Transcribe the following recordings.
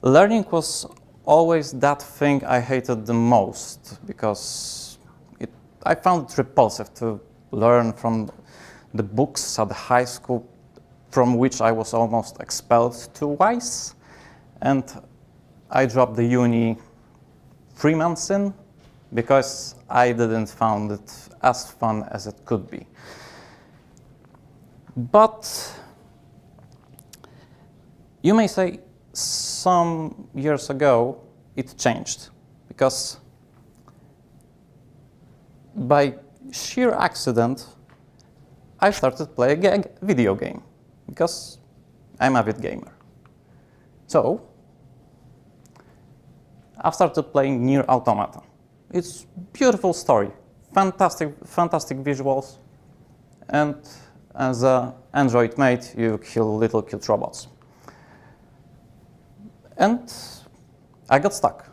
learning was always that thing I hated the most because I found it repulsive to learn from the books at the high school from which I was almost expelled twice. And I dropped the uni 3 months in because I didn't find it as fun as it could be. But you may say some years ago it changed because by sheer accident I started playing a video game because I'm an avid gamer. So I've started playing Nier Automata. It's a beautiful story, fantastic visuals, and as an android mate, you kill little cute robots. And I got stuck.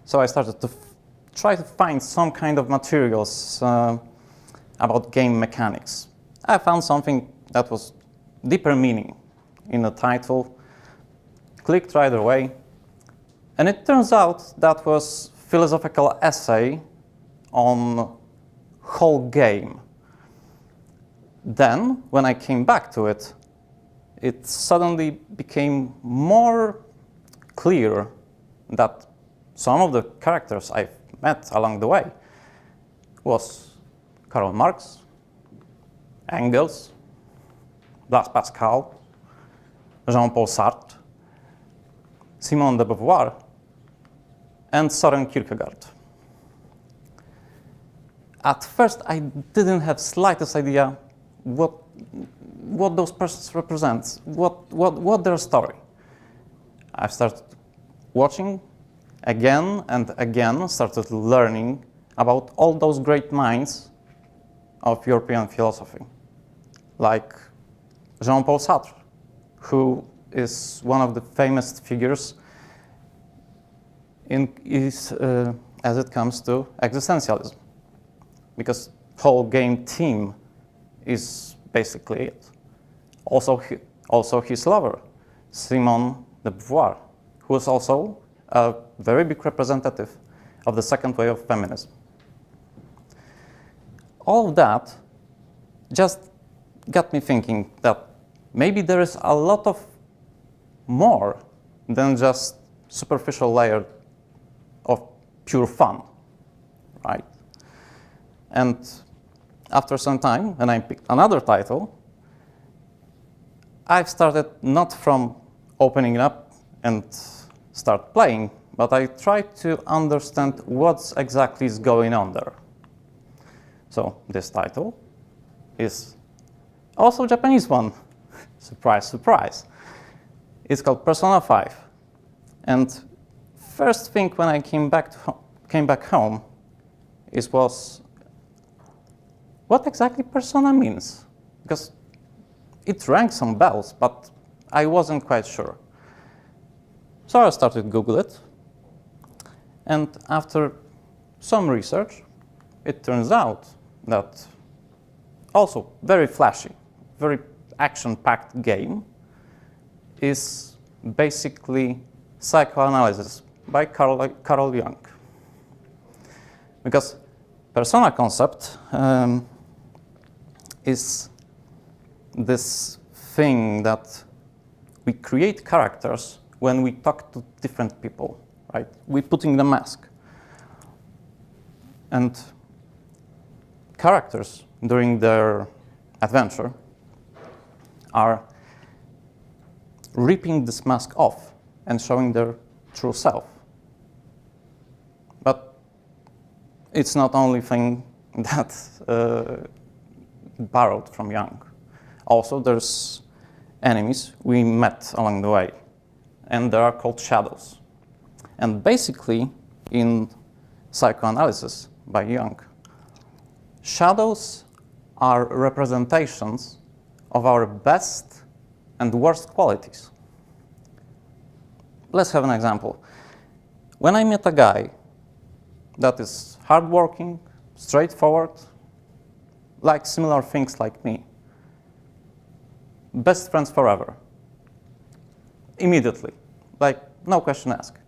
So I started to try to find some kind of materials about game mechanics. I found something that was deeper meaning in the title, clicked right away, and it turns out that was philosophical essay on whole game. Then, when I came back to it, it suddenly became more clear that some of the characters I've met along the way was Karl Marx, Engels, Blaise Pascal, Jean-Paul Sartre, Simone de Beauvoir, and Søren Kierkegaard. At first, I didn't have slightest idea what those persons represent, what their story. I started watching again and again, started learning about all those great minds of European philosophy, like Jean-Paul Sartre, who is one of the famous figures as it comes to existentialism, because whole game theme is basically it. Also his lover, Simone de Beauvoir, who is also a very big representative of the second wave of feminism. All of that just got me thinking that maybe there is a lot of more than just superficial layer of pure fun, right? And after some time, when I picked another title, I've started not from opening it up and start playing, but I tried to understand what exactly is going on there. So this title is also a Japanese one. Surprise, surprise. It's called Persona 5. And first thing when I came back home was what exactly persona means, because it rang some bells, but I wasn't quite sure. So I started to Google it, and after some research, it turns out that also very flashy, very action-packed game is basically psychoanalysis by Carl Jung. Because persona concept is this thing that we create characters when we talk to different people, right? We're putting the mask. And characters during their adventure are ripping this mask off and showing their true self. But it's not only thing that borrowed from Jung. Also, there's enemies we met along the way, and they are called shadows. And basically, in psychoanalysis by Jung, shadows are representations of our best and worst qualities. Let's have an example. When I meet a guy that is hardworking, straightforward, likes similar things like me, best friends forever, immediately, like no question asked.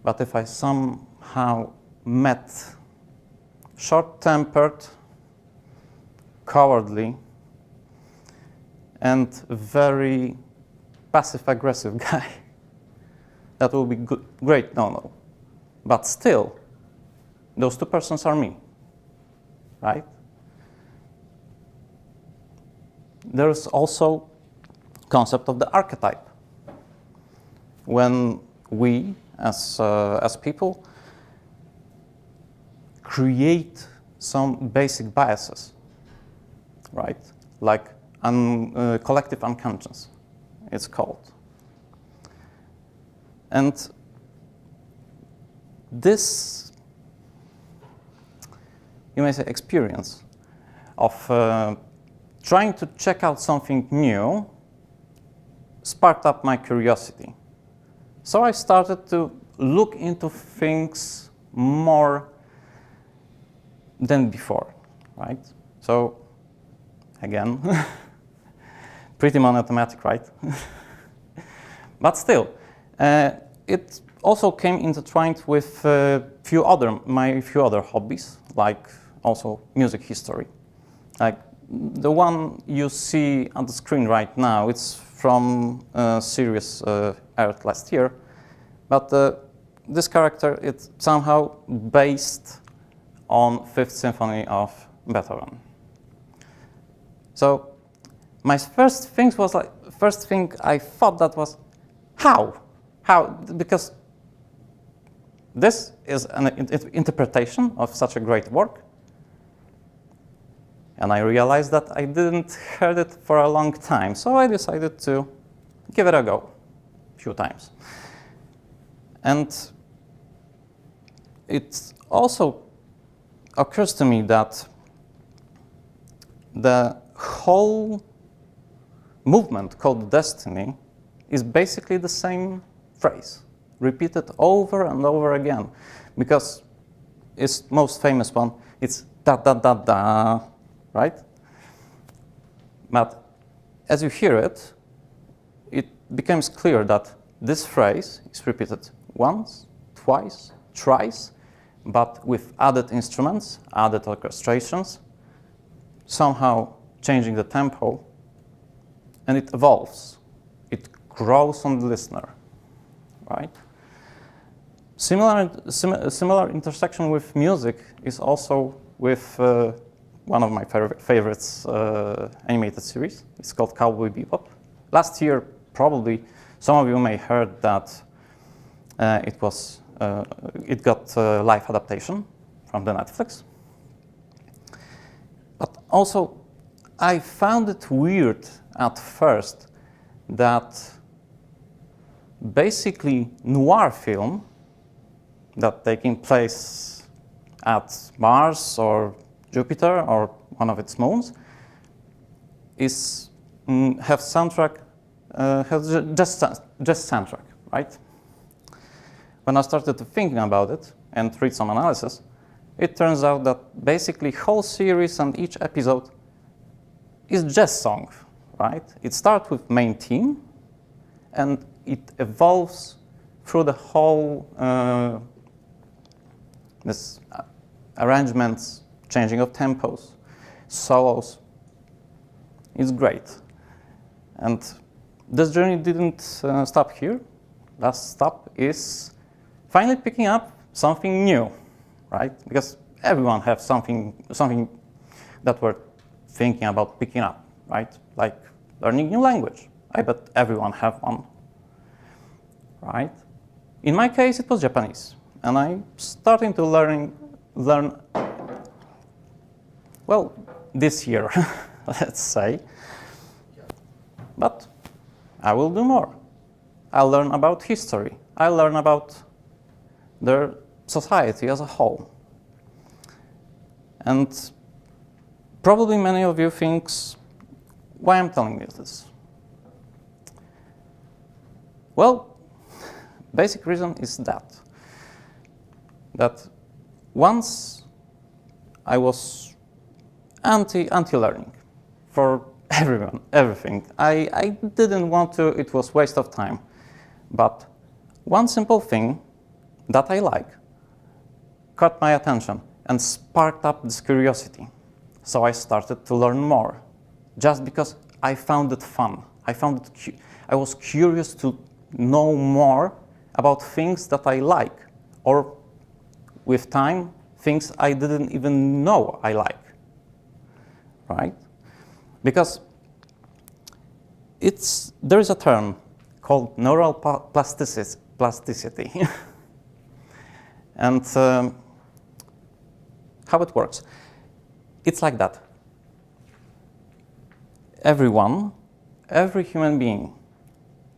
But if I somehow met short-tempered, cowardly, and very passive-aggressive guy, that will be good, great, no. But still, those two persons are me, right? There's also concept of the archetype. When we, as people, create some basic biases, right? Like collective unconscious, it's called. And this, you may say, experience of trying to check out something new sparked up my curiosity. So I started to look into things more than before, right? So, again, pretty monothematic, right? But still, it also came intertwined with my few other hobbies, like also music history. Like the one you see on the screen right now, it's from a series aired last year, but this character, it's somehow based on Fifth Symphony of Beethoven. So my first thing I thought that was, how? Because this is an interpretation of such a great work. And I realized that I didn't heard it for a long time, so I decided to give it a go a few times. And it also occurs to me that the whole movement called Destiny is basically the same phrase, repeated over and over again, because its most famous one, it's da da da da, right? But as you hear it, it becomes clear that this phrase is repeated once, twice, thrice, but with added instruments, added orchestrations, somehow changing the tempo, and it evolves. It grows on the listener, right? Similar intersection with music is also with one of my favorites animated series. It's called Cowboy Bebop. Last year, probably some of you may heard that it got a live adaptation from the Netflix. But also, I found it weird at first that basically noir film that taking place at Mars or Jupiter or one of its moons has just soundtrack, right? When I started thinking about it and read some analysis, it turns out that basically whole series and each episode is jazz song, right? It starts with main theme and it evolves through the whole this arrangements, changing of tempos, solos. It's great. And this journey didn't stop here. Last stop is finally picking up something new, right? Because everyone has something that we're thinking about picking up, right? Like learning new language. I bet everyone have one, right? In my case, it was Japanese, and I'm starting to learn. Well, this year, let's say. But I will do more. I'll learn about history. I'll learn about their society as a whole. And probably many of you think, why I'm telling you this? Well, basic reason is that once I was anti-learning for everything. I didn't want to, it was waste of time. But one simple thing that I like caught my attention and sparked up this curiosity. So I started to learn more, just because I found it fun. I was curious to know more about things that I like, or with time, things I didn't even know I like, right? Because there is a term called neural plasticity. And how it works. It's like that. Every human being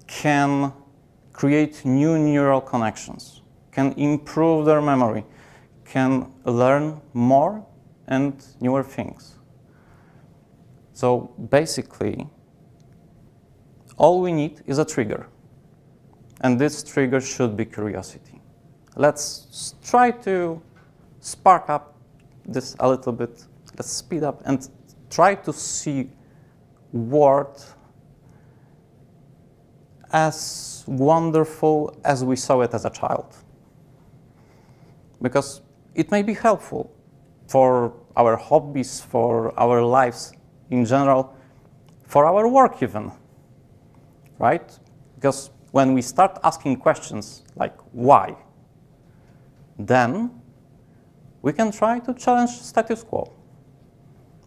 can create new neural connections, can improve their memory, can learn more and newer things. So basically, all we need is a trigger. And this trigger should be curiosity. Let's try to spark up this a little bit. Let's speed up and try to see world as wonderful as we saw it as a child. Because it may be helpful for our hobbies, for our lives in general, for our work even, right? Because when we start asking questions like why, then we can try to challenge status quo.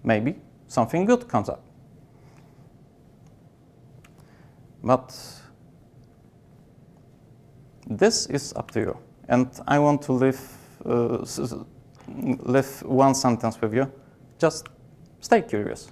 Maybe something good comes up. But this is up to you. And I want to leave one sentence with you. Just stay curious.